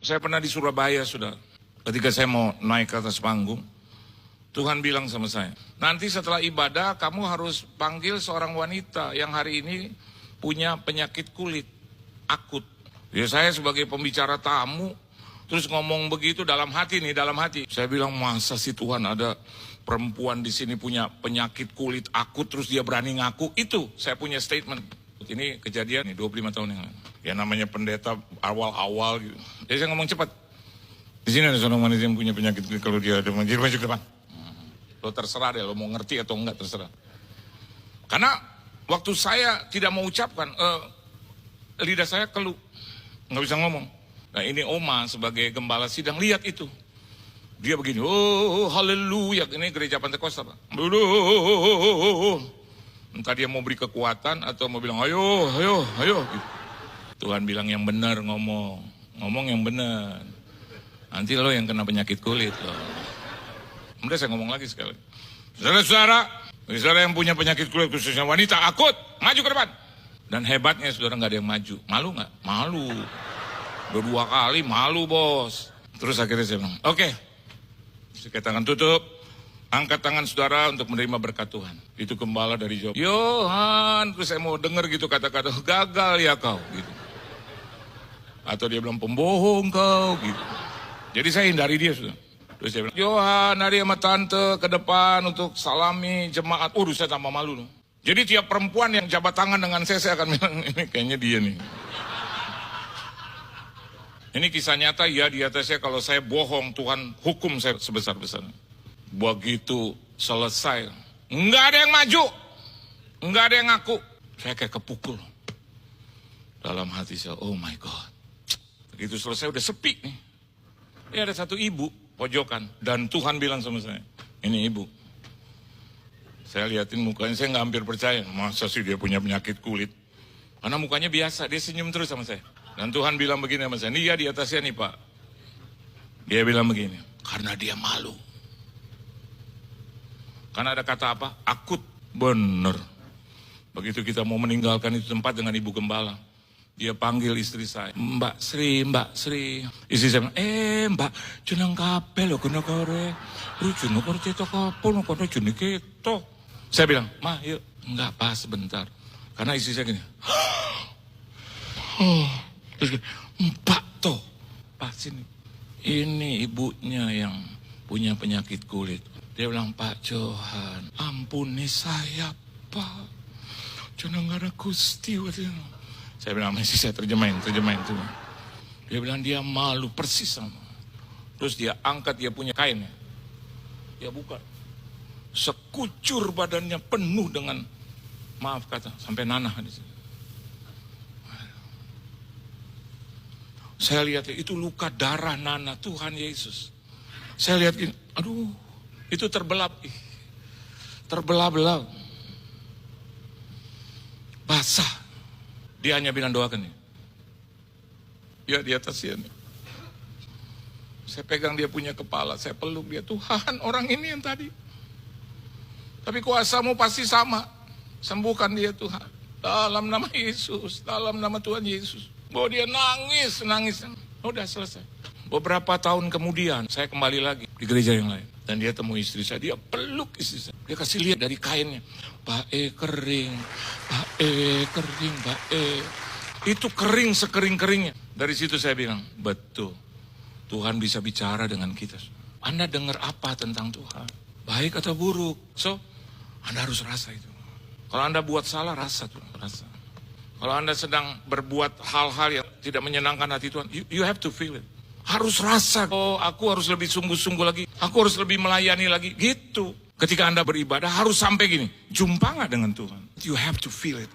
Saya pernah di Surabaya, sudah. Ketika saya mau naik ke atas panggung, Tuhan bilang sama saya, nanti setelah ibadah kamu harus panggil seorang wanita yang hari ini punya penyakit kulit akut. Ya saya sebagai pembicara tamu, terus ngomong begitu dalam hati nih, dalam hati. Saya bilang, masa sih Tuhan ada perempuan di sini punya penyakit kulit akut terus dia berani ngaku? Itu saya punya statement. Ini kejadian nih 25 tahun yang lalu. Ya namanya pendeta awal-awal gitu. Jadi saya ngomong cepat. Di sini ada seorang wanita yang punya penyakit kulit, kalau dia ada maju ke depan. Lo terserah deh, lo mau ngerti atau enggak terserah. Karena waktu saya tidak mau ucapkan, lidah saya keluh. Nggak bisa ngomong. Nah ini Oma sebagai gembala sidang lihat itu. Dia begini, oh haleluya, ini gereja Pantekosta Pak. Entah dia mau beri kekuatan atau mau bilang ayo. Gitu. Tuhan bilang yang benar ngomong yang benar. Nanti lo yang kena penyakit kulit lo. Kemudian saya ngomong lagi sekali. Saudara yang punya penyakit kulit khususnya wanita akut, maju ke depan. Dan hebatnya saudara nggak ada yang maju. Malu nggak? Malu. Udah 2 kali malu bos. Terus akhirnya saya bilang, oke. Pakai tangan tutup. Angkat tangan saudara untuk menerima berkat Tuhan. Itu gembala dari jawab, Yohan. Terus saya mau dengar gitu kata-kata, gagal ya kau. Gitu. Atau dia bilang, pembohong kau. Gitu. Jadi saya hindari dia sudah. Terus saya bilang, Yohan hari sama tante ke depan untuk salami jemaat. Saya tambah malu loh. Jadi tiap perempuan yang jabat tangan dengan saya akan bilang, ini kayaknya dia nih. Ini kisah nyata, ya di atasnya kalau saya bohong, Tuhan hukum saya sebesar-besarnya. Begitu selesai, nggak ada yang maju, nggak ada yang ngaku. Saya kayak kepukul. Dalam hati saya, oh my God. Begitu selesai udah sepi nih. Ini ada satu ibu, pojokan. Dan Tuhan bilang sama saya, ini ibu. Saya liatin mukanya, saya nggak hampir percaya. Masa sih dia punya penyakit kulit? Karena mukanya biasa, dia senyum terus sama saya. Dan Tuhan bilang begini sama saya, ini ya di atasnya nih Pak. Dia bilang begini, karena dia malu. Karena ada kata apa? Akut. Bener. Begitu kita mau meninggalkan itu tempat dengan ibu gembala. Dia panggil istri saya, Mbak Sri. Istri saya bilang, Mbak, jeneng kabeh lho kena kore. Jeneng kore cetok kapal, kena jeneng ketok. Saya bilang, Ma yuk. Enggak pas sebentar. Karena istri saya gini. Terus gini, Mbak toh. Pas ini ibunya yang punya penyakit kulit. Dia bilang, Pak Johan, ampuni saya Pak. Jeneng ada Gusti. Saya bilang, masih saya terjemahin. Dia bilang dia malu persis sama. Terus dia angkat, dia punya kainnya. Dia buka. Sekucur badannya penuh dengan, maaf kata, sampai nanah di sini. Saya lihat itu luka darah nanah Tuhan Yesus. Saya lihat gini, aduh, itu terbelah-belah. Basah. Dia hanya bilang doakan nih. Ya di atasnya nih. Saya pegang dia punya kepala, saya peluk dia. Tuhan, orang ini yang tadi. Tapi kuasamu pasti sama. Sembuhkan dia Tuhan. Dalam nama Yesus, dalam nama Tuhan Yesus. Bahwa dia nangis. Udah selesai. Beberapa tahun kemudian, saya kembali lagi di gereja yang lain. Dan dia temui istri saya, dia peluk istri saya. Dia kasih lihat dari kainnya. Pak kering. Itu kering sekering-keringnya. Dari situ saya bilang, betul. Tuhan bisa bicara dengan kita. Anda dengar apa tentang Tuhan? Baik atau buruk? So, Anda harus rasa itu. Kalau Anda buat salah, rasa Tuhan. Rasa. Kalau Anda sedang berbuat hal-hal yang tidak menyenangkan hati Tuhan, you have to feel it. Harus rasa, oh aku harus lebih sungguh-sungguh lagi. Aku harus lebih melayani lagi. Gitu. Ketika Anda beribadah harus sampai gini. Jumpa gak dengan Tuhan? You have to feel it.